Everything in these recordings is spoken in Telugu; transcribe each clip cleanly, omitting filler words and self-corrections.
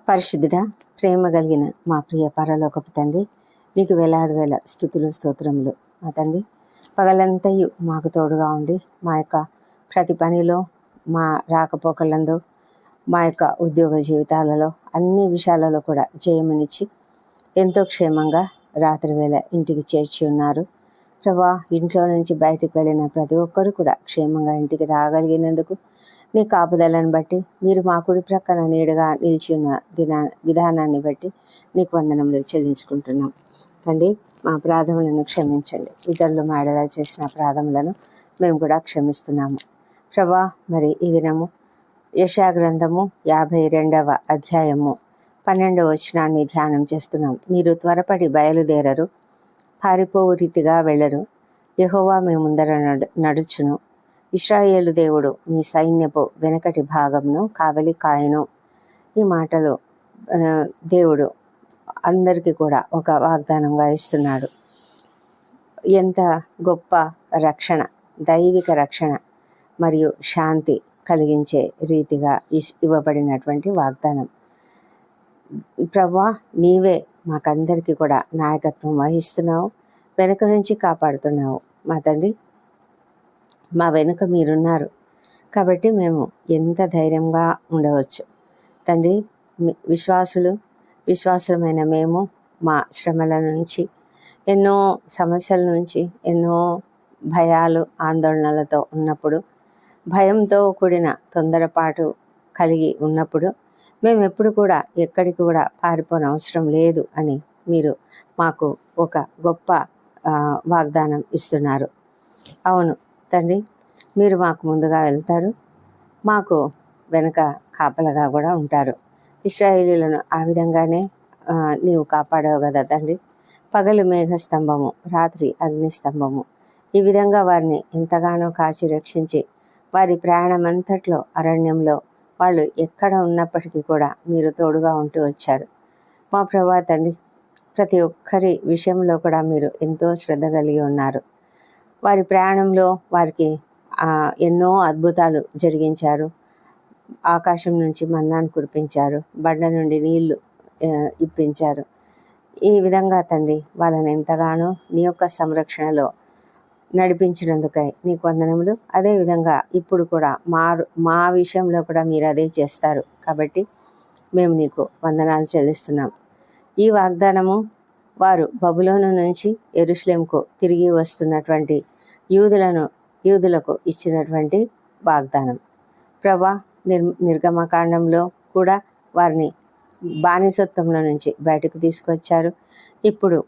పరిశుద్ధుడ, ప్రేమ కలిగిన మా ప్రియ పరలోకపు తండ్రి, నీకు వేలాది వేల స్తుతులు స్తోత్రములు. మా తండ్రి, పగలంతయు మాకు తోడుగా ఉండి మా యొక్క ప్రతి పనిలో, మా రాకపోకలందు, మా యొక్క ఉద్యోగ జీవితాలలో అన్ని విషయాలలో కూడా జయమునిచ్చి ఎంతో క్షేమంగా రాత్రి వేళ ఇంటికి చేర్చి ఉన్నారు. ప్రభా, ఇంట్లో నుంచి బయటికి వెళ్ళిన ప్రతి ఒక్కరు కూడా క్షేమంగా ఇంటికి రాగలిగినందుకు నీ కాపుదలను బట్టి, మీరు మా కుడి ప్రక్కన నీడగా నిలిచి ఉన్న విధానాన్ని బట్టి నీకు వందనములు చెల్లించుకుంటున్నాం. తండ్రి, మా అపరాధములను క్షమించండి. ఇతరులు మాడలా చేసిన అపరాధములను మేము కూడా క్షమిస్తున్నాము. ప్రభా, మరి ఈ దినము యెషయా గ్రంథము 52వ అధ్యాయము 12వ వచనాన్ని ధ్యానం చేస్తున్నాం. మీరు త్వరపడి బయలుదేరరు, పారిపోవు రీతిగా వెళ్ళరు. యెహోవా మీ ముందర నడుచును. ఇశ్రాయేలు దేవుడు మీ సైన్యపు వెనకటి భాగంను కావలి కాయను. ఈ మాటలు దేవుడు అందరికీ కూడా ఒక వాగ్దానంగా ఇస్తున్నాడు. ఎంత గొప్ప రక్షణ, దైవిక రక్షణ మరియు శాంతి కలిగించే రీతిగా ఇవ్వబడినటువంటి వాగ్దానం. ప్రభా, నీవే మాకందరికీ కూడా నాయకత్వం వహిస్తున్నావు, వెనుక నుంచి కాపాడుతున్నావు. మా తండ్రి, మా వెనుక మీరున్నారు కాబట్టి మేము ఎంత ధైర్యంగా ఉండవచ్చు. తండ్రి, విశ్వాసులమైన మేము మా శ్రమల నుంచి, ఎన్నో సమస్యల నుంచి, ఎన్నో భయాలు ఆందోళనలతో ఉన్నప్పుడు, భయంతో కూడిన తొందరపాటు కలిగి ఉన్నప్పుడు మేము ఎప్పుడు కూడా ఎక్కడికి కూడా పారిపోనవసరం లేదు అని మీరు మాకు ఒక గొప్ప వాగ్దానం ఇస్తున్నారు. అవును తండ్రి, మీరు మాకు ముందుగా వెళ్తారు, మాకు వెనుక కాపలగా కూడా ఉంటారు. ఇశ్రాయేలీయులను ఆ విధంగానే నీవు కాపాడావు కదా తండ్రి. పగలు మేఘస్తంభము, రాత్రి అగ్నిస్తంభము. ఈ విధంగా వారిని ఎంతగానో కాచి రక్షించి వారి ప్రయాణమంతట్లో అరణ్యంలో వాళ్ళు ఎక్కడ ఉన్నప్పటికీ కూడా మీరు తోడుగా ఉంటూ వచ్చారు. మా ప్రభా తండ్రి, ప్రతి ఒక్కరి విషయంలో కూడా మీరు ఎంతో శ్రద్ధ కలిగి ఉన్నారు. వారి ప్రయాణంలో వారికి ఎన్నో అద్భుతాలు జరిగించారు. ఆకాశం నుంచి మన్నాను కురిపించారు, బండ నుండి నీళ్లు ఇప్పించారు. ఈ విధంగా తండ్రి వాళ్ళని ఎంతగానో నీ యొక్క సంరక్షణలో నడిపించినందుకై నీకు వందనములు. అదేవిధంగా ఇప్పుడు కూడా మా విషయంలో కూడా మీరు అదే చేస్తారు కాబట్టి మేము నీకు వందనాలు చెల్లిస్తున్నాం. ఈ వాగ్దానము వారు బబులోను నుంచి యెరూషలేముకు తిరిగి వస్తున్నటువంటి యూదులకు ఇచ్చినటువంటి వాగ్దానం. ప్రభా, నిర్గమకాండంలో కూడా వారిని బానిసత్వంలో నుంచి బయటకు తీసుకొచ్చారు. ఇప్పుడు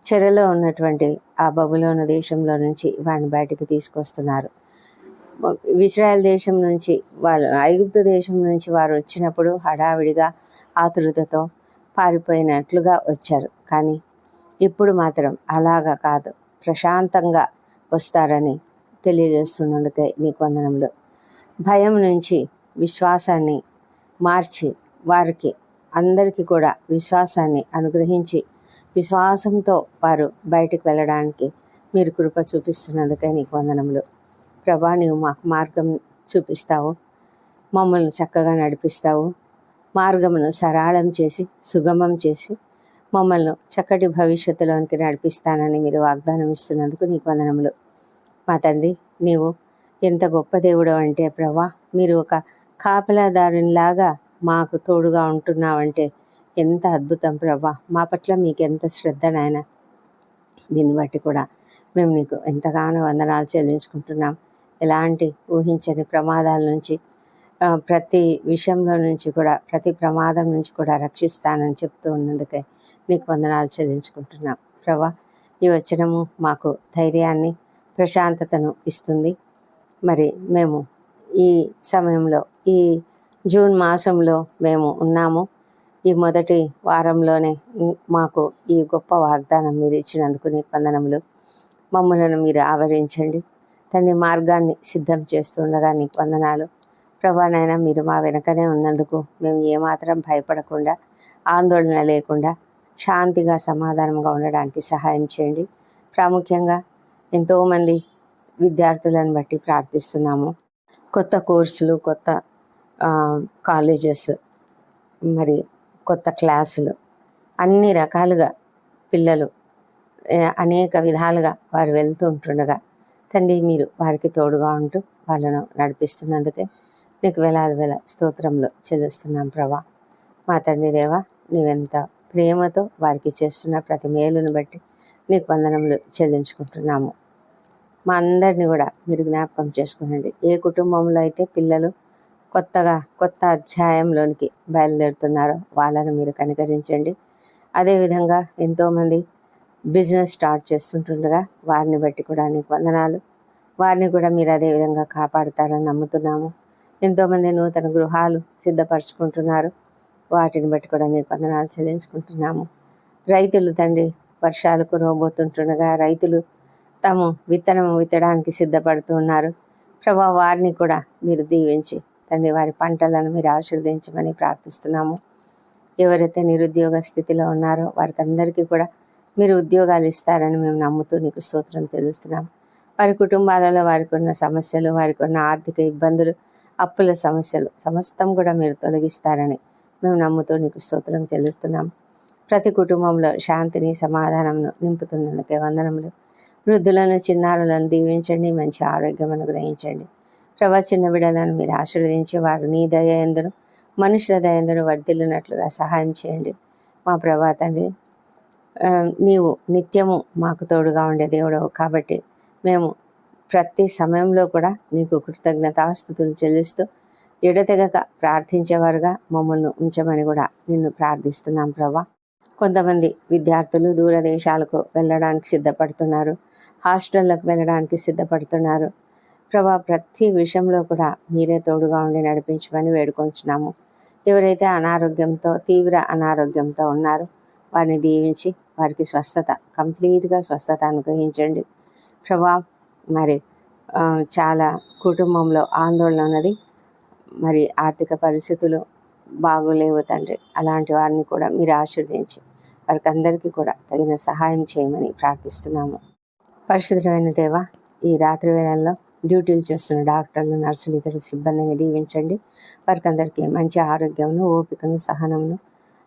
చెరలో ఉన్నటువంటి ఆ బబులోను దేశంలో నుంచి వారిని బయటకు తీసుకొస్తున్నారు. ఇశ్రాయేల్ దేశం నుంచి ఐగుప్తు దేశం నుంచి వారు వచ్చినప్పుడు హడావిడిగా ఆతురతతో పారిపోయినట్లుగా వచ్చారు. కానీ ఇప్పుడు మాత్రం అలాగా కాదు, ప్రశాంతంగా వస్తారని తెలియజేస్తున్నందుకే నీకు వందనములు. భయం నుంచి విశ్వాసాన్ని మార్చి వారికి అందరికీ కూడా విశ్వాసాన్ని అనుగ్రహించి విశ్వాసంతో వారు బయటికి వెళ్ళడానికి మీరు కృప చూపిస్తున్నందుకే నీకు వందనములు. ప్రభా, నీవు మాకు మార్గం చూపిస్తావు, మమ్మల్ని చక్కగా నడిపిస్తావు, మార్గమును సరళం చేసి సుగమం చేసి మమ్మల్ని చక్కటి భవిష్యత్తులోనికి నడిపిస్తానని మీరు వాగ్దానం ఇస్తున్నందుకు నీకు వందనములు. మా తండ్రి, నీవు ఎంత గొప్ప దేవుడు అంటే ప్రభా, మీరు ఒక కాపలాదారునిలాగా మాకు తోడుగా ఉంటున్నావంటే ఎంత అద్భుతం ప్రభా. మా పట్ల మీకు ఎంత శ్రద్ధ నాయన. దీన్ని బట్టి కూడా మేము నీకు ఎంతగానో వందనాలు చెల్లించుకుంటున్నాం. ఎలాంటి ఊహించని ప్రమాదాల నుంచి, ప్రతి విషయంలో నుంచి కూడా, ప్రతి ప్రమాదం నుంచి కూడా రక్షిస్తానని చెప్తూ ఉన్నందుకే నీకు వందనాలు చెల్లించుకుంటున్నాం ప్రభా. ఈ వచనము మాకు ధైర్యాన్ని, ప్రశాంతతను ఇస్తుంది. మరి మేము ఈ సమయంలో, ఈ జూన్ మాసంలో మేము ఉన్నాము. ఈ మొదటి వారంలోనే మాకు ఈ గొప్ప వాగ్దానం మీరు ఇచ్చినందుకు నీకు వందనములు. మమ్మలను మీరు ఆవరించండి తండ్రి. మార్గాన్ని సిద్ధం చేస్తుండగా నీకు వందనాలు ప్రభా. నాయన, మీరు మా వెనకనే ఉన్నందుకు మేము ఏమాత్రం భయపడకుండా, ఆందోళన లేకుండా శాంతిగా సమాధానంగా ఉండడానికి సహాయం చేయండి. ప్రాముఖ్యంగా ఎంతోమంది విద్యార్థులను బట్టి ప్రార్థిస్తున్నాము. కొత్త కోర్సులు, కొత్త కాలేజెస్, మరి కొత్త క్లాసులు, అన్ని రకాలుగా పిల్లలు అనేక విధాలుగా వారు వెళ్తూ ఉంటుండగా తండ్రి మీరు వారికి తోడుగా ఉంటూ వాళ్ళను నడిపిస్తున్నందుకే నీకు వేలాది వేల స్తోత్రములు చెల్లిస్తున్నాం ప్రభా. మా తండ్రి దేవా, నీవెంత ప్రేమతో వారికి చేస్తున్న ప్రతి మేలును బట్టి నీకు వందనములు చెల్లించుకుంటున్నాము. మా అందరినీ కూడా మీరు జ్ఞాపకం చేసుకునండి. ఏ కుటుంబంలో అయితే పిల్లలు కొత్త అధ్యాయంలోనికి బయలుదేరుతున్నారో వాళ్ళను మీరు కనికరించండి. అదేవిధంగా ఎంతోమంది బిజినెస్ స్టార్ట్ చేస్తుంటుండగా వారిని బట్టి కూడా నీకు వందనాలు. వారిని కూడా మీరు అదేవిధంగా కాపాడుతారని నమ్ముతున్నాము. ఎంతోమంది నూతన గృహాలు సిద్ధపరచుకుంటున్నారు, వాటిని బట్టి కూడా నీకు వందనాలు చెల్లించుకుంటున్నాము. రైతులు తండ్రి, వర్షాలు కురవబోతుంటుండగా రైతులు తాము విత్తనం విత్తడానికి సిద్ధపడుతూ ఉన్నారు ప్రభా. వారిని కూడా మీరు దీవించి తండ్రి వారి పంటలను మీరు ఆశీర్వదించమని ప్రార్థిస్తున్నాము. ఎవరైతే నిరుద్యోగ స్థితిలో ఉన్నారో వారికి అందరికీ కూడా మీరు ఉద్యోగాలు ఇస్తారని మేము నమ్ముతూ నీకు స్తోత్రం చెల్లిస్తున్నాము. వారి కుటుంబాలలో వారికి ఉన్న సమస్యలు, వారికి ఉన్న ఆర్థిక ఇబ్బందులు, అప్పుల సమస్యలు సమస్తం కూడా మీరు తొలగిస్తారని మేము నమ్ముతూ నీకు స్తోత్రం చెల్లిస్తున్నాము. ప్రతి కుటుంబంలో శాంతిని, సమాధానంను నింపుతున్నందుకే వందనములు. వృద్ధులను, చిన్నారులను దీవించండి, మంచి ఆరోగ్యం అనుగ్రహించండి ప్రభా. చిన్న బిడ్డలను మీరు ఆశీర్వదించి వారు నీ దయ యందును మనుషుల దయ యందును వర్ధిల్లునట్లుగా సహాయం చేయండి మా ప్రభా. తండ్రి, నీవు నిత్యము మాకు తోడుగా ఉండే దేవుడవు కాబట్టి మేము ప్రతి సమయంలో కూడా నీకు కృతజ్ఞతాస్తుతులు చెల్లిస్తూ ఎడతెగక ప్రార్థించేవారుగా మమ్మల్ని ఉంచమని కూడా నిన్ను ప్రార్థిస్తున్నాం ప్రభా. కొంతమంది విద్యార్థులు దూరదేశాలకు వెళ్ళడానికి సిద్ధపడుతున్నారు, హాస్టళ్లకు వెళ్ళడానికి సిద్ధపడుతున్నారు ప్రభా. ప్రతి విషయంలో కూడా మీరే తోడుగా ఉండి నడిపించమని వేడుకొంచున్నాము. ఎవరైతే తీవ్ర అనారోగ్యంతో ఉన్నారో వారిని దీవించి వారికి కంప్లీట్గా స్వస్థత అనుగ్రహించండి ప్రభా. మరి చాలా కుటుంబంలో ఆందోళన ఉన్నది, మరి ఆర్థిక పరిస్థితులు బాగోలేవు తండ్రి. అలాంటి వారిని కూడా మీరు ఆశీర్వదించి వారికి అందరికీ కూడా తగిన సహాయం చేయమని ప్రార్థిస్తున్నాము. పరిశుద్ధమైన దేవ, ఈ రాత్రి వేళల్లో డ్యూటీలు చేస్తున్న డాక్టర్లు, నర్సులు, ఇతర సిబ్బందిని దీవించండి. వారికి అందరికీ మంచి ఆరోగ్యమును, ఓపికను, సహనమును,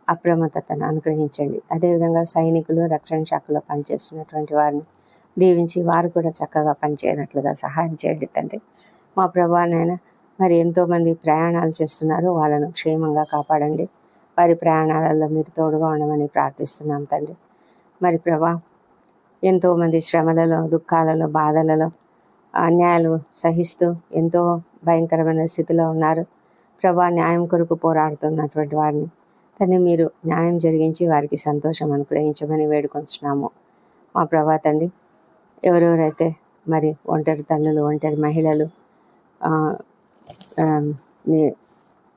అప్రమత్తతను అనుగ్రహించండి. అదేవిధంగా సైనికులు, రక్షణ శాఖలో పనిచేస్తున్నటువంటి వారిని దీవించి వారు కూడా చక్కగా పనిచేయనట్లుగా సహాయం చేయండి తండ్రి. మా ప్రభానైనా మరి ఎంతోమంది ప్రయాణాలు చేస్తున్నారు, వాళ్ళను క్షేమంగా కాపాడండి. వారి ప్రయాణాలలో మీరు తోడుగా ఉండమని ప్రార్థిస్తున్నాం తండ్రి. మరి ప్రభా, ఎంతోమంది శ్రమలలో, దుఃఖాలలో, బాధలలో, అన్యాయాలు సహిస్తూ ఎంతో భయంకరమైన స్థితిలో ఉన్నారు ప్రభా. న్యాయం కొరకు పోరాడుతున్నటువంటి వారిని తండ్రి మీరు న్యాయం జరిగించి వారికి సంతోషం అనుగ్రహించమని వేడుకొంచున్నాము మా ప్రభా తండ్రి. ఎవరెవరైతే మరి ఒంటరి తల్లులు, ఒంటరి మహిళలు,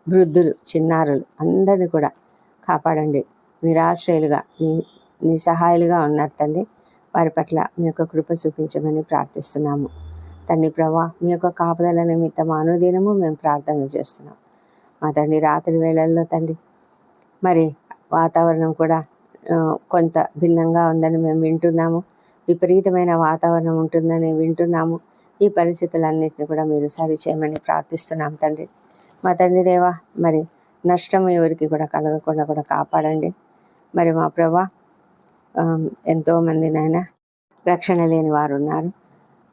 వృద్ధులు, చిన్నారులు అందరినీ కూడా కాపాడండి. నిరాశ్రయులుగా నీ సహాయాలుగా ఉన్నారు తండ్రి. వారి పట్ల మీ యొక్క కృప చూపించమని ప్రార్థిస్తున్నాము తండ్రి ప్రభా. మీ యొక్క కాపుదల నిమిత్తం అనుదినము మేము ప్రార్థన చేస్తున్నాం మా తండ్రి. రాత్రి వేళల్లో తండ్రి మరి వాతావరణం కూడా కొంత భిన్నంగా ఉందని మేము వింటున్నాము. విపరీతమైన వాతావరణం ఉంటుందని వింటున్నాము. ఈ పరిస్థితులన్నింటినీ కూడా మీరు సరిచేయమని ప్రార్థిస్తున్నాం తండ్రి. మా తండ్రి దేవా, మరి నష్టం ఎవరికి కూడా కలగకుండా కూడా కాపాడండి. మరి మా ప్రభా, ఎంతోమంది నాయన రక్షణ లేని వారు ఉన్నారు.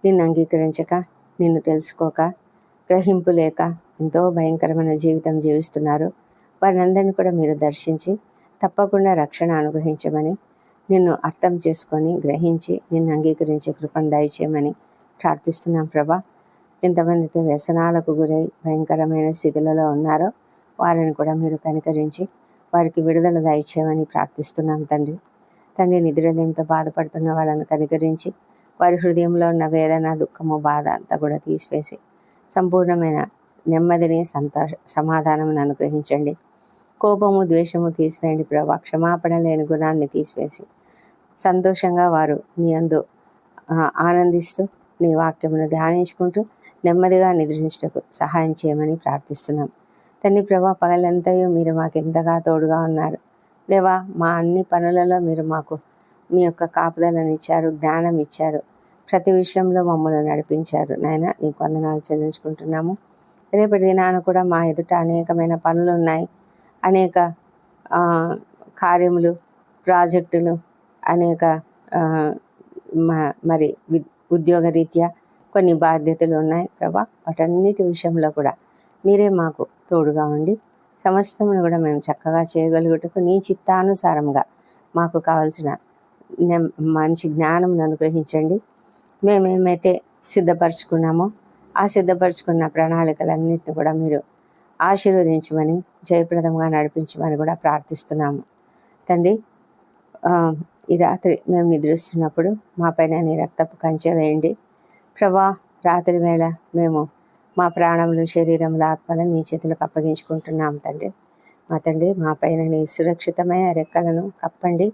నిన్ను అంగీకరించక, నిన్ను తెలుసుకోక, గ్రహింపు లేక ఎంతో భయంకరమైన జీవితం జీవిస్తున్నారు. వారిని అందరినీ కూడా మీరు దర్శించి తప్పకుండా రక్షణ అనుగ్రహించమని, నిన్ను అర్థం చేసుకొని గ్రహించి నిన్ను అంగీకరించే కృపను దయచేయమని ప్రార్థిస్తున్నాం ప్రభా. ఎంతమంది వ్యసనాలకు గురై భయంకరమైన స్థితులలో ఉన్నారో వారిని కూడా మీరు కనికరించి వారికి విడుదల దయచేయమని ప్రార్థిస్తున్నాం తండ్రి. నిద్రలేమితో బాధపడుతున్న వాళ్ళని కనికరించి వారి హృదయంలో ఉన్న వేదన, దుఃఖము, బాధ అంతా కూడా తీసివేసి సంపూర్ణమైన నెమ్మదిని, సమాధానం అనుగ్రహించండి. కోపము, ద్వేషము తీసివేయండి ప్రభా. క్షమాపణ లేని గుణాన్ని తీసివేసి సంతోషంగా వారు నీ యందు ఆనందిస్తూ నీ వాక్యమును ధ్యానించుకుంటూ నెమ్మదిగా నిద్రించుటకు సహాయం చేయమని ప్రార్థిస్తున్నాం తండ్రి ప్రభా. పగలంతయు మీరు మాకు ఎంతగా తోడుగా ఉన్నారు దేవా. మా అన్ని పనులలో మీరు మాకు మీ యొక్క కాపుదలను ఇచ్చారు, జ్ఞానం ఇచ్చారు, ప్రతి విషయంలో మమ్మల్ని నడిపించారు నాయన. నీకు వందనాలు చెల్లించుకుంటున్నాము. రేపటి దినాన కూడా మా ఎదుట అనేకమైన పనులు ఉన్నాయి, అనేక ఆ, కార్యములు, ప్రాజెక్టులు, అనేక ఆ, మరి ఉద్యోగరీత్యా కొన్ని బాధ్యతలు ఉన్నాయి ప్రభా. వాటన్నిటి విషయంలో కూడా మీరే మాకు తోడుగా ఉండి సమస్తమును కూడా మేము చక్కగా చేయగలుగుటకు నీ చిత్తానుసారంగా మాకు కావలసిన మంచి జ్ఞానం అనుగ్రహించండి. మేమేమైతే సిద్ధపరచుకున్నామో ఆ సిద్ధపరచుకున్న ప్రణాళికలన్నింటినీ కూడా మీరు ఆశీర్వదించమని, జయప్రదంగా నడిపించమని కూడా ప్రార్థిస్తున్నాము తండ్రి. ఈ రాత్రి మేము నిద్రిస్తున్నప్పుడు మా పైన నీ రక్తపు కంచె వేయండి ప్రభా. రాత్రి వేళ మేము మా ప్రాణములు, శరీరములు, ఆత్మలను నీ చేతులకు అప్పగించుకుంటున్నాం తండ్రి. మా తండ్రి, మా పైన నీ సురక్షితమైన రెక్కలను కప్పండి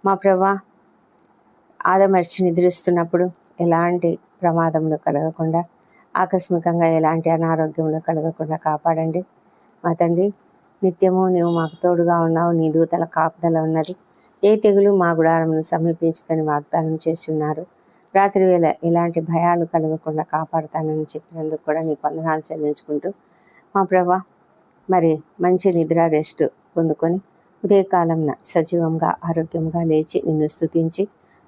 మా ప్రభా. ఆదమర్చి నిద్రిస్తున్నప్పుడు ఎలాంటి ప్రమాదములు కలగకుండా, ఆకస్మికంగా ఎలాంటి అనారోగ్యములు కలగకుండా కాపాడండి మా తండ్రి. నిత్యము నీవు మాకు తోడుగా ఉన్నావు, నీ దూతల కాపుదల ఉన్నది, ఏ తెగులు మా గుడారమును సమీపించదని వాగ్దానం చేసి ఉన్నారు. రాత్రి వేళ ఎలాంటి భయాలు కలగకుండా కాపాడుతానని చెప్పినందుకు కూడా నీకు వందనాలు చెల్లించుకుంటూ మా ప్రభా, మరి మంచి నిద్ర, రెస్ట్ పొందుకొని ఉదయకాలంన సజీవంగా, ఆరోగ్యంగా లేచి నిన్ను స్తుతించి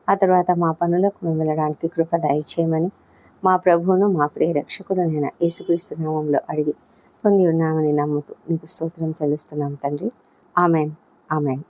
ఆ తర్వాత మా పనులకు మేము వెళ్ళడానికి కృప దయచేయమని మా ప్రభువును, మా ప్రియ రక్షకుడునైన యేసుక్రీస్తు నామములో అడిగి పొంది ఉన్నామని నమ్ముతూ నీకు స్తోత్రం చెల్లిస్తున్నాం తండ్రి. Amen, amen.